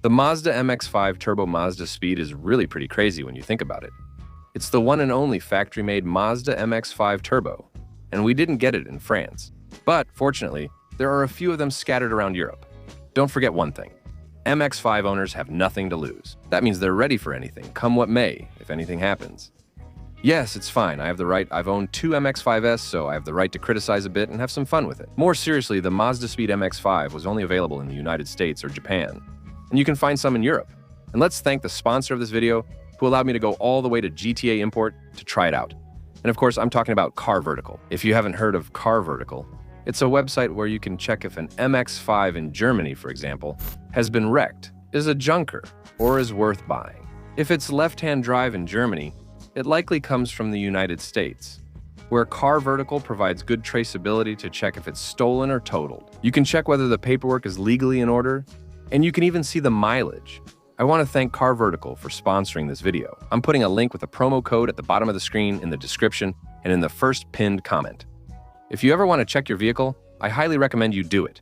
The Mazda MX-5 Turbo Mazdaspeed is really pretty crazy when you think about it. It's the one and only factory-made Mazda MX-5 Turbo, and we didn't get it in France. But, fortunately, there are a few of them scattered around Europe. Don't forget one thing. MX-5 owners have nothing to lose. That means they're ready for anything, come what may, if anything happens. Yes, it's fine. I have the right. I've owned two MX-5s, so I have the right to criticize a bit and have some fun with it. More seriously, the Mazdaspeed MX-5 was only available in the United States or Japan, and you can find some in Europe. And let's thank the sponsor of this video, who allowed me to go all the way to GTA Import to try it out. And of course, I'm talking about Car Vertical. If you haven't heard of Car Vertical, it's a website where you can check if an MX-5 in Germany, for example, has been wrecked, is a junker, or is worth buying. If it's left-hand drive in Germany, it likely comes from the United States, where Car Vertical provides good traceability to check if it's stolen or totaled. You can check whether the paperwork is legally in order, and you can even see the mileage. I want to thank Car Vertical for sponsoring this video. I'm putting a link with a promo code at the bottom of the screen, in the description, and in the first pinned comment. If you ever want to check your vehicle, I highly recommend you do it.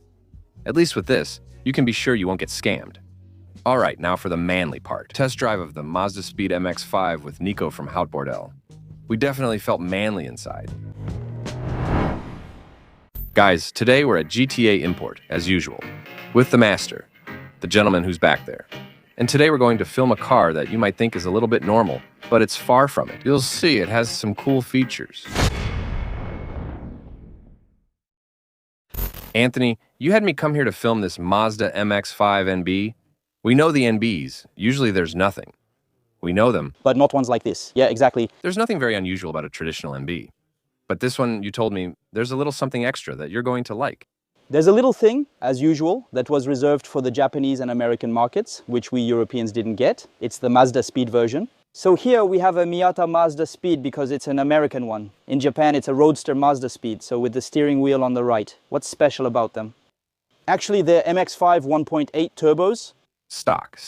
At least with this, you can be sure you won't get scammed. Alright, now for the manly part. Test drive of the Mazdaspeed MX-5 with Nico from Hout Bordel. We definitely felt manly inside. Guys, today we're at GTA Import, as usual, with the master, the gentleman who's back there. And today we're going to film a car that you might think is a little bit normal, but it's far from it. You'll see it has some cool features. Anthony, you had me come here to film this Mazda MX-5 NB. We know the NBs. Usually there's nothing. We know them. But not ones like this. Yeah, exactly. There's nothing very unusual about a traditional NB. But this one, you told me, there's a little something extra that you're going to like. There's a little thing, as usual, that was reserved for the Japanese and American markets, which we Europeans didn't get. It's the Mazdaspeed version. So here we have a Miata Mazdaspeed because it's an American one. In Japan, it's a Roadster Mazdaspeed, so with the steering wheel on the right. What's special about them? Actually, they're MX-5 1.8 turbos. Stock.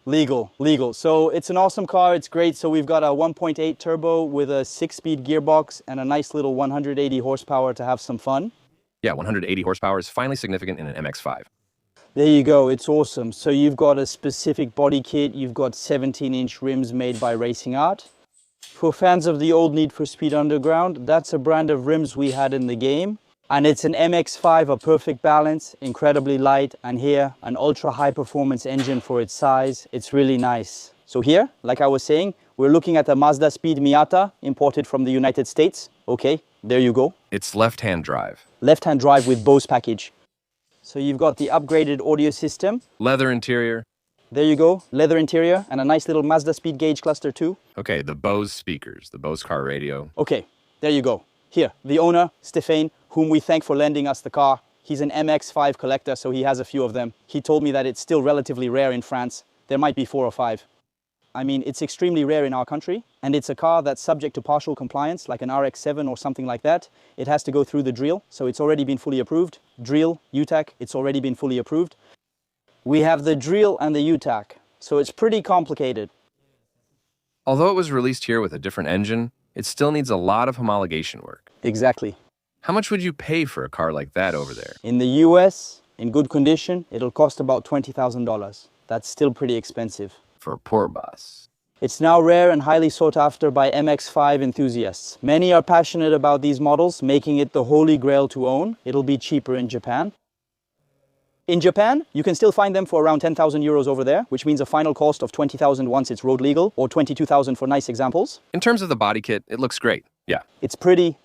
Legal. So it's an awesome car, it's great. So we've got a 1.8 turbo with a 6-speed gearbox and a nice little 180 horsepower to have some fun. Yeah, 180 horsepower is finally significant in an MX-5. There you go, it's awesome. So you've got a specific body kit, you've got 17-inch rims made by Racing Art. For fans of the old Need for Speed Underground, that's a brand of rims we had in the game. And it's an MX-5, a perfect balance, incredibly light, and here, an ultra high performance engine for its size. It's really nice. So here, like I was saying, we're looking at a Mazdaspeed Miata, imported from the United States. Okay, there you go. It's left-hand drive. Left-hand drive with Bose package. So you've got the upgraded audio system. Leather interior. There you go, leather interior and a nice little Mazdaspeed gauge cluster too. Okay, the Bose speakers, the Bose car radio. Okay, there you go. Here, the owner, Stéphane, whom we thank for lending us the car. He's an MX-5 collector, so he has a few of them. He told me that it's still relatively rare in France. There might be 4 or 5. I mean, it's extremely rare in our country, and it's a car that's subject to partial compliance, like an RX-7 or something like that. It has to go through the drill, so it's already been fully approved. Drill, UTAC, it's already been fully approved. We have the drill and the UTAC, so it's pretty complicated. Although it was released here with a different engine, it still needs a lot of homologation work. Exactly. How much would you pay for a car like that over there? In the US, in good condition, it'll cost about $20,000. That's still pretty expensive. For a poor boss. It's now rare and highly sought after by MX-5 enthusiasts. Many are passionate about these models, making it the holy grail to own. It'll be cheaper in Japan. In Japan, you can still find them for around 10,000 euros over there, which means a final cost of 20,000 once it's road legal, or 22,000 for nice examples. In terms of the body kit, it looks great. Yeah. It's pretty.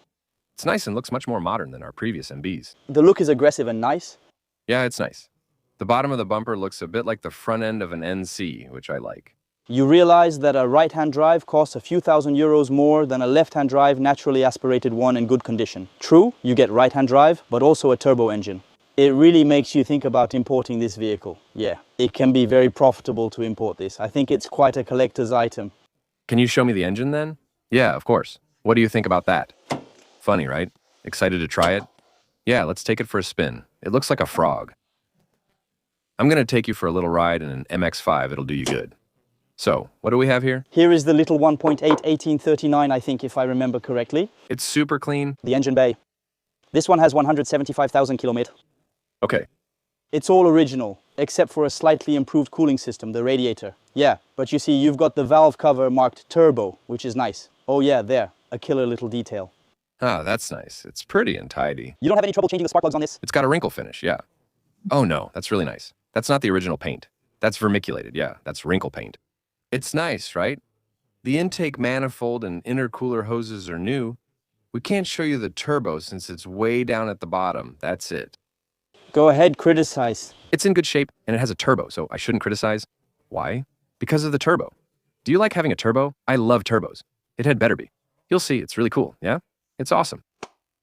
It's nice and looks much more modern than our previous MBs. The look is aggressive and nice. Yeah, it's nice. The bottom of the bumper looks a bit like the front end of an NC, which I like. You realize that a right-hand drive costs a few thousand euros more than a left-hand drive naturally aspirated one in good condition. True, you get right-hand drive, but also a turbo engine. It really makes you think about importing this vehicle. Yeah, it can be very profitable to import this. I think it's quite a collector's item. Can you show me the engine then? Yeah, of course. What do you think about that? Funny, right? Excited to try it? Yeah, let's take it for a spin. It looks like a frog. I'm going to take you for a little ride in an MX-5. It'll do you good. So, what do we have here? Here is the little 1.8 1839, I think, if I remember correctly. It's super clean. The engine bay. This one has 175,000 kilometers. Okay. It's all original. except for a slightly improved cooling system, the radiator. Yeah, but you see, you've got the valve cover marked turbo, which is nice. Oh yeah, there, a killer little detail. Ah, that's nice. It's pretty and tidy. You don't have any trouble changing the spark plugs on this? It's got a wrinkle finish, yeah. Oh no, that's really nice. That's not the original paint. That's vermiculated, yeah, that's wrinkle paint. It's nice, right? The intake manifold and intercooler hoses are new. We can't show you the turbo since it's way down at the bottom. That's it. Go ahead, criticize. It's in good shape and it has a turbo, so I shouldn't criticize. Why? Because of the turbo. Do you like having a turbo? I love turbos. It had better be. You'll see, it's really cool, yeah? It's awesome.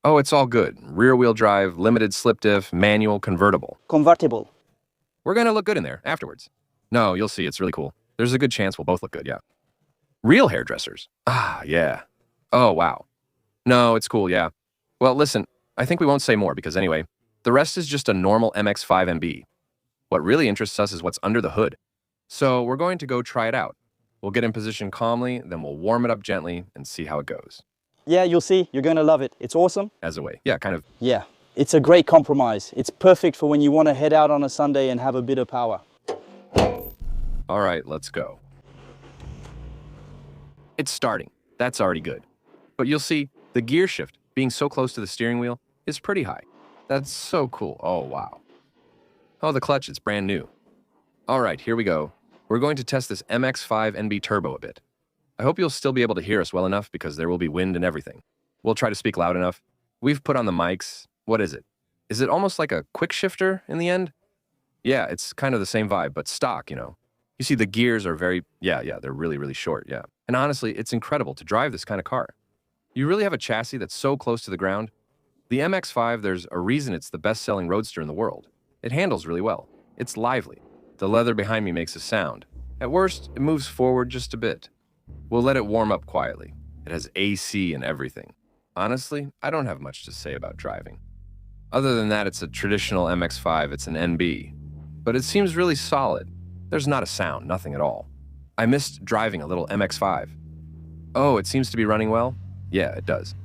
Oh, it's all good. Rear-wheel drive, limited slip diff, manual, convertible. Convertible. We're gonna look good in there afterwards. No, you'll see, it's really cool. There's a good chance we'll both look good, yeah. Real hairdressers. Ah, yeah. Oh, wow. No, it's cool, yeah. Well, listen, I think we won't say more because anyway, the rest is just a normal MX-5 MB. What really interests us is what's under the hood. So we're going to go try it out. We'll get in position calmly, then we'll warm it up gently and see how it goes. Yeah, you'll see, you're gonna love it. It's awesome. As a way, yeah, kind of. Yeah, it's a great compromise. It's perfect for when you want to head out on a Sunday and have a bit of power. All right, let's go. It's starting. That's already good. But you'll see, the gear shift, being so close to the steering wheel, is pretty high. That's so cool. Oh, wow. Oh, the clutch, it's brand new. All right, here we go. We're going to test this MX-5 NB Turbo a bit. I hope you'll still be able to hear us well enough because there will be wind and everything. We'll try to speak loud enough. We've put on the mics. What is it? Is it almost like a quick shifter in the end? Yeah, it's kind of the same vibe, but stock, you know. You see, the gears are they're really, really short, yeah. And honestly, it's incredible to drive this kind of car. You really have a chassis that's so close to the ground. The MX-5, there's a reason it's the best-selling roadster in the world. It handles really well. It's lively. The leather behind me makes a sound. At worst, it moves forward just a bit. We'll let it warm up quietly. It has AC and everything. Honestly, I don't have much to say about driving. Other than that, it's a traditional MX-5, it's an NB. But it seems really solid. There's not a sound, nothing at all. I missed driving a little MX-5. Oh, it seems to be running well? Yeah, it does.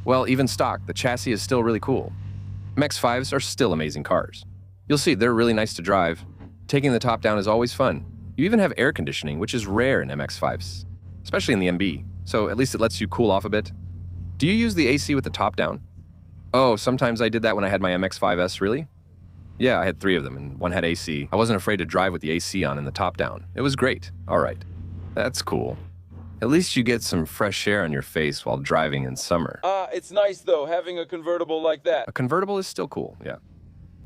Well, even stock, the chassis is still really cool. MX-5s are still amazing cars. You'll see, they're really nice to drive. Taking the top down is always fun. You even have air conditioning, which is rare in MX-5s, especially in the MB, so at least it lets you cool off a bit. Do you use the AC with the top down? Oh, sometimes I did that when I had my MX-5S, really? Yeah, I had 3 of them, and one had AC. I wasn't afraid to drive with the AC on and the top down. It was great. All right. That's cool. At least you get some fresh air on your face while driving in summer. It's nice, though, having a convertible like that. A convertible is still cool, yeah.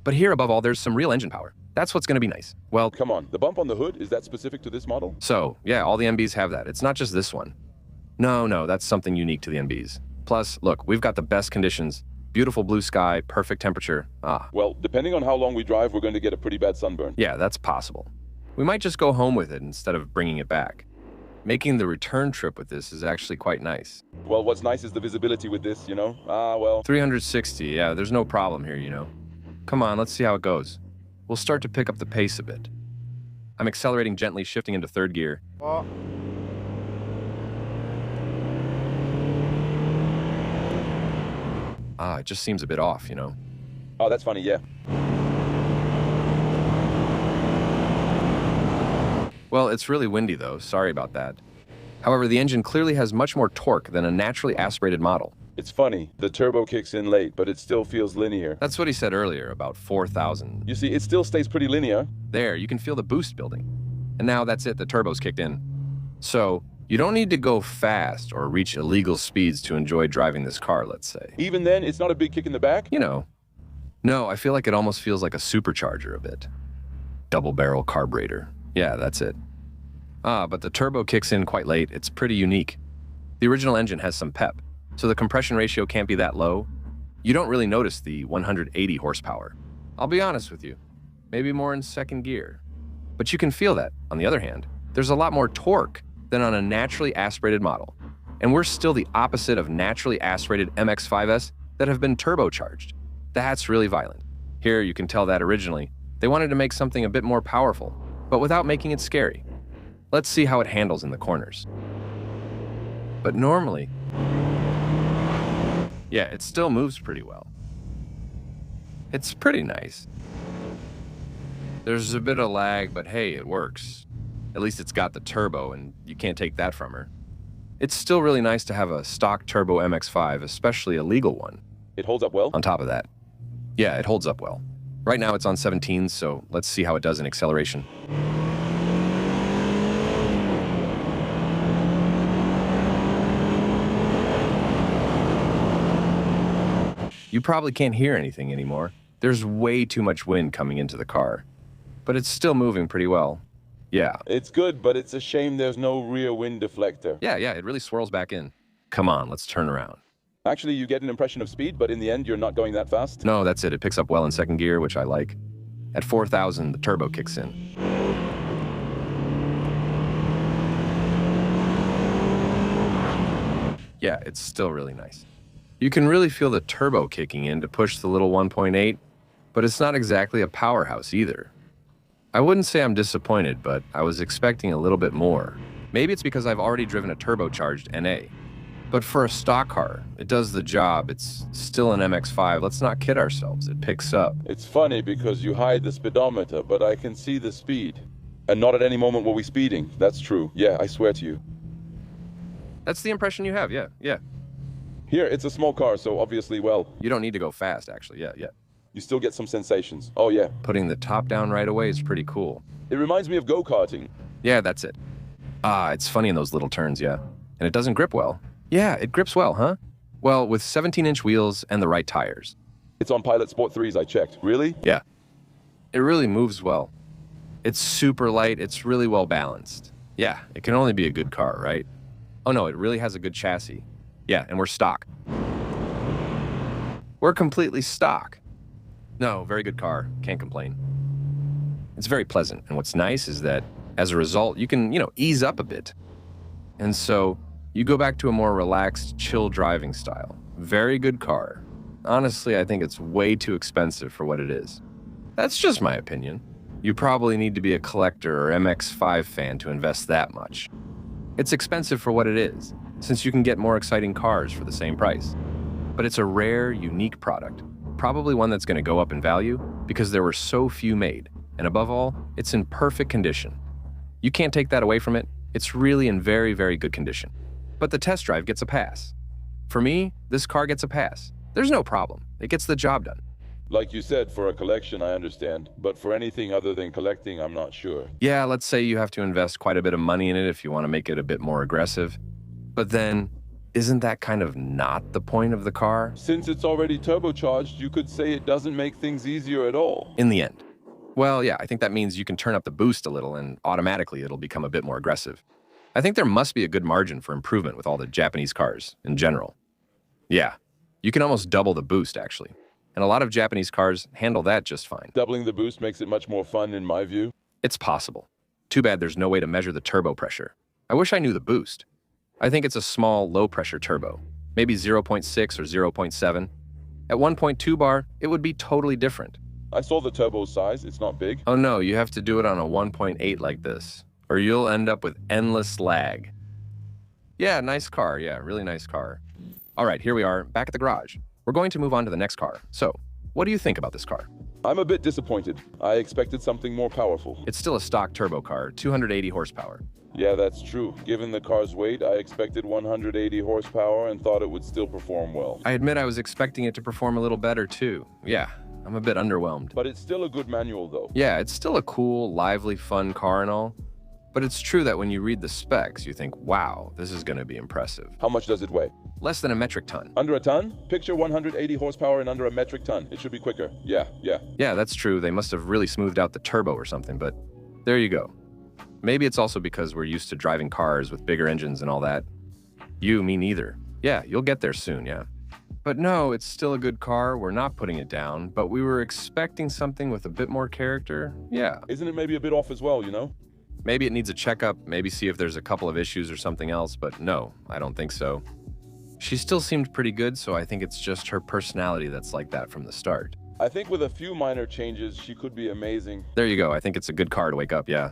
But here, above all, there's some real engine power. That's what's going to be nice. Well, Come on, the bump on the hood, is that specific to this model? so, yeah, all the MBs have that. It's not just this one. No, that's something unique to the MBs. Plus, look, we've got the best conditions. Beautiful blue sky, perfect temperature. Well, depending on how long we drive, we're going to get a pretty bad sunburn. Yeah, that's possible. We might just go home with it instead of bringing it back. Making the return trip with this is actually quite nice. Well, what's nice is the visibility with this, you know? Well... 360, yeah, there's no problem here, you know. Come on, let's see how it goes. We'll start to pick up the pace a bit. I'm accelerating gently, shifting into 3rd gear. It just seems a bit off, you know. Oh, that's funny, yeah. Well, it's really windy though, sorry about that. However, the engine clearly has much more torque than a naturally aspirated model. It's funny, the turbo kicks in late, but it still feels linear. That's what he said earlier, about 4,000. You see, it still stays pretty linear. There, you can feel the boost building. And now that's it, the turbo's kicked in. So, you don't need to go fast or reach illegal speeds to enjoy driving this car, let's say. Even then, it's not a big kick in the back? You know. No, I feel like it almost feels like a supercharger a bit. Double barrel carburetor. Yeah, that's it. But the turbo kicks in quite late. It's pretty unique. The original engine has some pep, so the compression ratio can't be that low. You don't really notice the 180 horsepower. I'll be honest with you. Maybe more in 2nd gear. But you can feel that. On the other hand, there's a lot more torque than on a naturally aspirated model. And we're still the opposite of naturally aspirated MX-5s that have been turbocharged. That's really violent. Here, you can tell that originally, they wanted to make something a bit more powerful, but without making it scary. Let's see how it handles in the corners. But normally, yeah, it still moves pretty well. It's pretty nice. There's a bit of lag, but hey, it works. At least it's got the turbo, and you can't take that from her. It's still really nice to have a stock turbo MX-5, especially a legal one. It holds up well? On top of that, yeah, it holds up well. Right now it's on 17, so let's see how it does in acceleration. You probably can't hear anything anymore. There's way too much wind coming into the car. But it's still moving pretty well. Yeah. It's good, but it's a shame there's no rear wind deflector. Yeah, it really swirls back in. Come on, let's turn around. Actually, you get an impression of speed, but in the end, you're not going that fast. No, that's it. It picks up well in second gear, which I like. At 4,000, the turbo kicks in. Yeah, it's still really nice. You can really feel the turbo kicking in to push the little 1.8, but it's not exactly a powerhouse either. I wouldn't say I'm disappointed, but I was expecting a little bit more. Maybe it's because I've already driven a turbocharged NA. But for a stock car, it does the job. It's still an MX-5. Let's not kid ourselves. It picks up. It's funny because you hide the speedometer, but I can see the speed. And not at any moment were we speeding. That's true. Yeah, I swear to you. That's the impression you have, yeah. Here, it's a small car, so obviously, well, You don't need to go fast, actually, yeah. you still get some sensations. Oh, yeah. Putting the top down right away is pretty cool. It reminds me of go-karting. Yeah, that's it. It's funny in those little turns, yeah. And it doesn't grip well. Yeah, it grips well, huh? Well, with 17-inch wheels and the right tires. It's on Pilot Sport 3s, I checked. Really? Yeah. It really moves well. It's super light, it's really well balanced. Yeah, it can only be a good car, right? Oh no, it really has a good chassis. Yeah, and we're stock. We're completely stock. No, very good car, can't complain. It's very pleasant, and what's nice is that, as a result, you can, ease up a bit. And so, you go back to a more relaxed, chill driving style. Very good car. Honestly, I think it's way too expensive for what it is. That's just my opinion. You probably need to be a collector or MX-5 fan to invest that much. It's expensive for what it is, since you can get more exciting cars for the same price. But it's a rare, unique product, probably one that's going to go up in value because there were so few made, and above all, it's in perfect condition. You can't take that away from it. It's really in very, very good condition. But the test drive gets a pass. For me, this car gets a pass. There's no problem. It gets the job done. Like you said, for a collection, I understand. But for anything other than collecting, I'm not sure. Yeah, let's say you have to invest quite a bit of money in it if you want to make it a bit more aggressive. But then, isn't that kind of not the point of the car? Since it's already turbocharged, you could say it doesn't make things easier at all. In the end. Well, yeah, I think that means you can turn up the boost a little and automatically it'll become a bit more aggressive. I think there must be a good margin for improvement with all the Japanese cars in general. Yeah, you can almost double the boost actually. And a lot of Japanese cars handle that just fine. Doubling the boost makes it much more fun in my view. It's possible. Too bad there's no way to measure the turbo pressure. I wish I knew the boost. I think it's a small, low-pressure turbo, maybe 0.6 or 0.7. At 1.2 bar, it would be totally different. I saw the turbo size, it's not big. Oh no, you have to do it on a 1.8 like this, or you'll end up with endless lag. Yeah, nice car, yeah, really nice car. All right, here we are, back at the garage. We're going to move on to the next car. So, what do you think about this car? I'm a bit disappointed. I expected something more powerful. It's still a stock turbo car, 280 horsepower. Yeah, that's true. Given the car's weight, I expected 180 horsepower and thought it would still perform well. I admit I was expecting it to perform a little better too. Yeah, I'm a bit underwhelmed. But it's still a good manual though. Yeah, it's still a cool, lively, fun car and all. But it's true that when you read the specs, you think, wow, this is going to be impressive. How much does it weigh? Less than a metric ton. Under a ton? Picture 180 horsepower and under a metric ton. It should be quicker. Yeah. Yeah, that's true. They must have really smoothed out the turbo or something, but there you go. Maybe it's also because we're used to driving cars with bigger engines and all that. Me neither. Yeah, you'll get there soon, yeah. But no, it's still a good car. We're not putting it down, but we were expecting something with a bit more character. Yeah. Isn't it maybe a bit off as well, you know? Maybe it needs a checkup, maybe see if there's a couple of issues or something else, but no, I don't think so. She still seemed pretty good, so I think it's just her personality that's like that from the start. I think with a few minor changes, she could be amazing. There you go. I think it's a good car to wake up, yeah.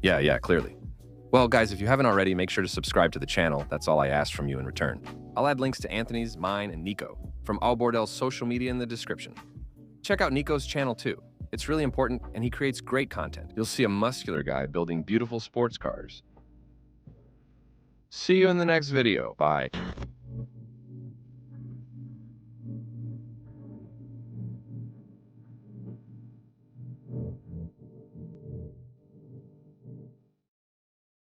Yeah, clearly. Well, guys, if you haven't already, make sure to subscribe to the channel. That's all I asked from you in return. I'll add links to Anthony's, mine, and Nico from all Bordel's social media in the description. Check out Nico's channel too. It's really important, and he creates great content. You'll see a muscular guy building beautiful sports cars. See you in the next video. Bye.